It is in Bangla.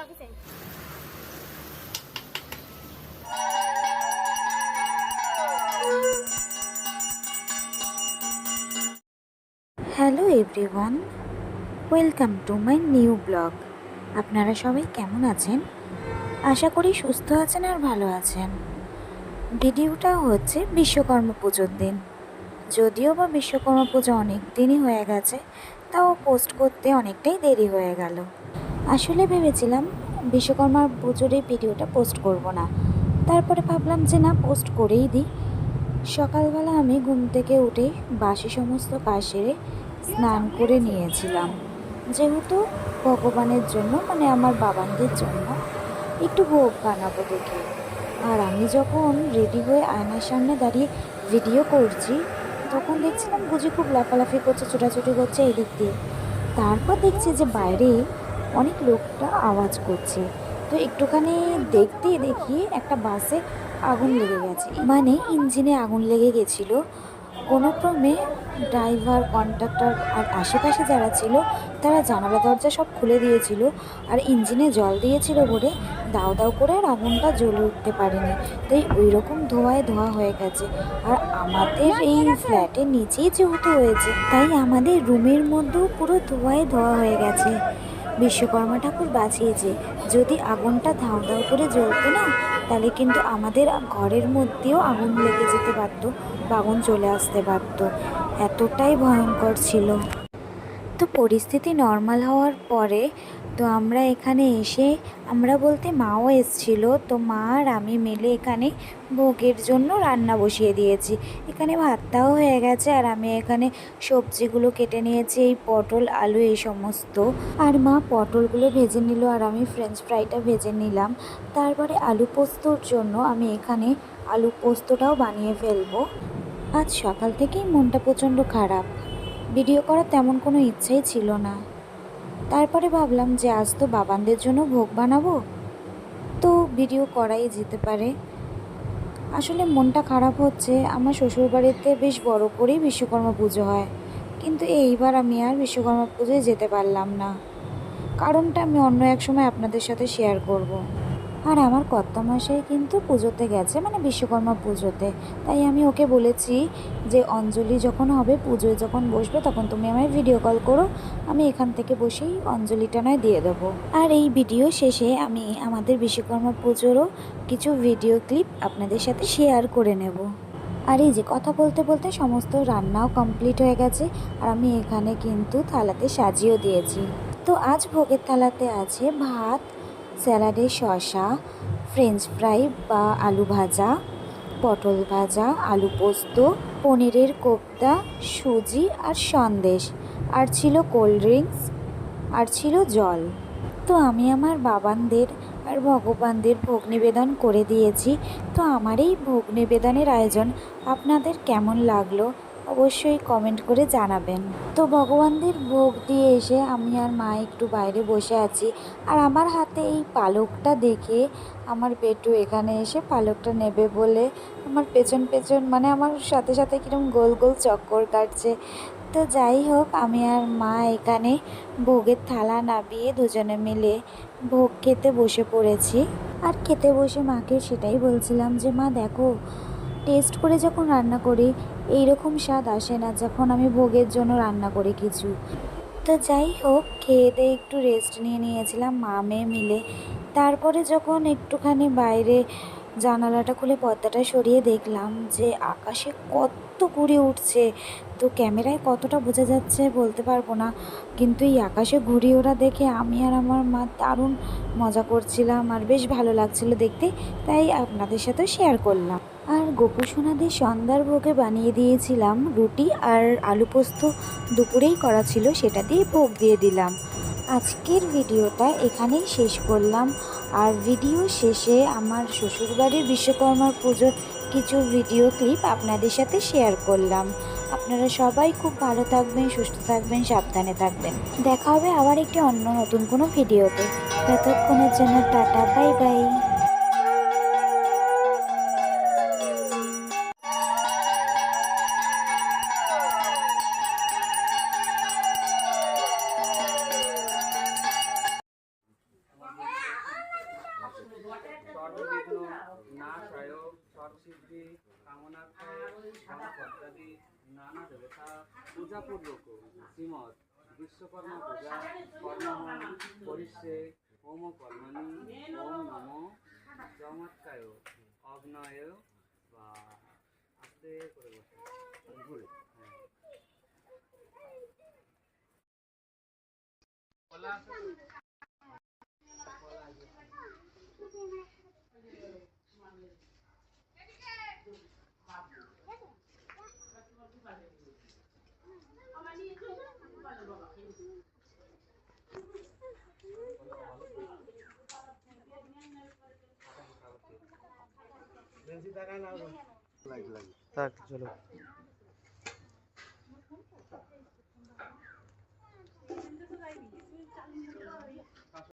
Hello everyone, welcome to my new blog. আপনারা সবাই কেমন আছেন? আশা করি সুস্থ আছেন আর ভালো আছেন। ভিডিওটা হচ্ছে বিশ্বকর্মা পুজোর দিন। যদিও বা বিশ্বকর্মা পুজো অনেক দিনই হয়ে গেছে, তাও পোস্ট করতে অনেকটাই দেরি হয়ে গেল। আসলে ভেবেছিলাম বিশ্বকর্মা পুজোর এই ভিডিওটা পোস্ট করব না, তারপরে ভাবলাম যে না, পোস্ট করেই দিই। সকালবেলা আমি ঘুম থেকে উঠে বাসি সমস্ত কাজ সেরে স্নান করে নিয়েছিলাম, যেহেতু ভগবানের জন্য মানে আমার বাবানদের জন্য একটু ভোগ বানাবো দেখে। আর আমি যখন রেডি হয়ে আয়নার সামনে দাঁড়িয়ে ভিডিও করছি, তখন দেখছিলাম বুঝি খুব লাফালাফি করছে, ছোটাছুটি করছে এদিক দিয়ে। তারপর দেখছি যে বাইরে অনেক লোকটা আওয়াজ করছে, তো একটুখানি দেখতেই দেখি একটা বাসে আগুন লেগে গেছে, মানে ইঞ্জিনে আগুন লেগে গেছিলো। কোনো ক্রমে ড্রাইভার, কন্ডাক্টর আর আশেপাশে যারা ছিল তারা জানালা দরজা সব খুলে দিয়েছিল, আর ইঞ্জিনে জল দিয়েছিল বলে দাউ দাউ করে আর আগুনটা জ্বলে উঠতে পারেনি, তাই ওই রকম ধোঁয়ায় ধোঁয়া হয়ে গেছে। আর আমাদের এই ফ্ল্যাটের নিচেই যেহেতু হয়েছে, তাই আমাদের রুমের মধ্যেও পুরো ধোঁয়ায় ধোঁয়া হয়ে গেছে। বিশ্বকর্মা ঠাকুর বাঁচিয়েছে, যদি আগুনটা ধাউ ধাউ করে জ্বলতো না, তাহলে কিন্তু আমাদের ঘরের মধ্যেও আগুন লেগে যেতে পারতো বা আগুন চলে আসতে পারতো, এতটাই ভয়ঙ্কর ছিল। তো পরিস্থিতি নর্মাল হওয়ার পরে তো আমরা এখানে এসে, আমরা বলতে মাও এসছিল, তো মা আর আমি মিলে এখানে ভোগের জন্য রান্না বসিয়ে দিয়েছি। এখানে ভাতটাও হয়ে গেছে, আর আমি এখানে সবজিগুলো কেটে নিয়েছি, এই পটল, আলু, এই সমস্ত। আর মা পটলগুলো ভেজে নিল, আর আমি ফ্রেঞ্চ ফ্রাইটা ভেজে নিলাম। তারপরে আলু পোস্তর জন্য আমি এখানে আলু পোস্তটাও বানিয়ে ফেলবো। আজ সকাল থেকেই মনটা প্রচণ্ড খারাপ, ভিডিও করার তেমন কোনো ইচ্ছেই ছিল না। তারপরে ভাবলাম যে আজ তো বাবানদের জন্য ভোগ বানাবো, তো ভিডিও করাই যেতে পারে। আসলে মনটা খারাপ হচ্ছে, আমার শ্বশুরবাড়িতে বেশ বড় করেই বিশ্বকর্মা পুজো হয়, কিন্তু এইবার আমি আর বিশ্বকর্মা পুজোয় যেতে পারলাম না। কারণটা আমি অন্য এক সময় আপনাদের সাথে শেয়ার করব। আর আমার কর্তামশাই কিন্তু পুজোতে গেছে, মানে বিশ্বকর্মা পুজোতে, তাই আমি ওকে বলেছি যে অঞ্জলি যখন হবে, পুজোয় যখন বসবে, তখন তুমি আমায় ভিডিও কল করো, আমি এখান থেকে বসেই অঞ্জলিটা নয় দিয়ে দেবো। আর এই ভিডিও শেষে আমি আমাদের বিশ্বকর্মা পুজোরও কিছু ভিডিও ক্লিপ আপনাদের সাথে শেয়ার করে নেব। আর এই যে কথা বলতে বলতে সমস্ত রান্নাও কমপ্লিট হয়ে গেছে, আর আমি এখানে কিন্তু থালাতে সাজিয়েও দিয়েছি। তো আজ ভোগের থালাতে আছে ভাত, স্যালাডে শসা, ফ্রেঞ্চ ফ্রাই বা আলু ভাজা, পটল ভাজা, আলু পোস্ত, পনিরের কোপ্তা, সুজি আর সন্দেশ, আর ছিল কোল্ড ড্রিঙ্কস, আর ছিল জল। তো আমি আমার বাবানদের আর ভগবানদের ভোগ নিবেদন করে দিয়েছি। তো আমার এই ভোগ নিবেদনের আয়োজন আপনাদের কেমন লাগলো অবশ্যই কমেন্ট করে জানাবেন। তো ভগবানদের ভোগ দিয়ে এসে আমি আর মা একটু বাইরে বসে আছি, আর আমার হাতে এই পালকটা দেখে আমার পেটু এখানে এসে পালকটা নেবে বলে আমার পেছন পেছন, মানে আমার সাথে সাথে কিরকম গোল গোল চক্কর কাটছে। তো যাই হোক, আমি আর মা এখানে ভোগের থালা নামিয়ে দুজনে মিলে ভোগ খেতে বসে পড়েছি। আর খেতে বসে মাকে সেটাই বলছিলাম যে মা দেখো, টেস্ট করে যখন রান্না করি এই রকম স্বাদ আসে না যখন আমি ভোগের জন্য রান্না করি কিছু। তো যাই হোক, খেয়ে দিয়ে একটু রেস্ট নিয়ে নিয়েছিলাম মা মেয়ে মিলে। তারপরে যখন একটুখানি বাইরে জানালাটা খুলে পর্দাটা সরিয়ে দেখলাম যে আকাশে কত ঘুড়ি উঠছে। তো ক্যামেরায় কতটা বোঝা যাচ্ছে বলতে পারবো না, কিন্তু এই আকাশে ঘুড়ি ওড়া দেখে আমি আর আমার মা দারুণ মজা করছিলাম, আর বেশ ভালো লাগছিল দেখতে, তাই আপনাদের সাথে শেয়ার করলাম। আর গোপু সোনাদের সন্ধ্যার ভোগে বানিয়ে দিয়েছিলাম রুটি আর আলু পোস্ত, দুপুরেই করা ছিল, সেটা দিয়ে ভোগ দিয়ে দিলাম। আজকের ভিডিওটা এখানেই শেষ করলাম। আর ভিডিও শেষে আমার শ্বশুরবাড়ির বিশ্বকর্মা পুজোর কিছু ভিডিও ক্লিপ আপনাদের সাথে শেয়ার করলাম। আপনারা সবাই খুব ভালো থাকবেন, সুস্থ থাকবেন, সাবধানে থাকবেন। দেখা হবে আবার একটি অন্য নতুন কোনো ভিডিওতে। ততক্ষণের জন্য টাটা, বাই বাই। গণপত্যাদি নানা দেবতা পূজাপূর্বক শ্রীমৎ বিশ্বকর্মা পূজা কর্ম করিষ্যে ওম কর্মণি ওম নমো চমৎকায় অগ্নয় বা আস্তে করে বসে হ্যাঁ থাক চলো।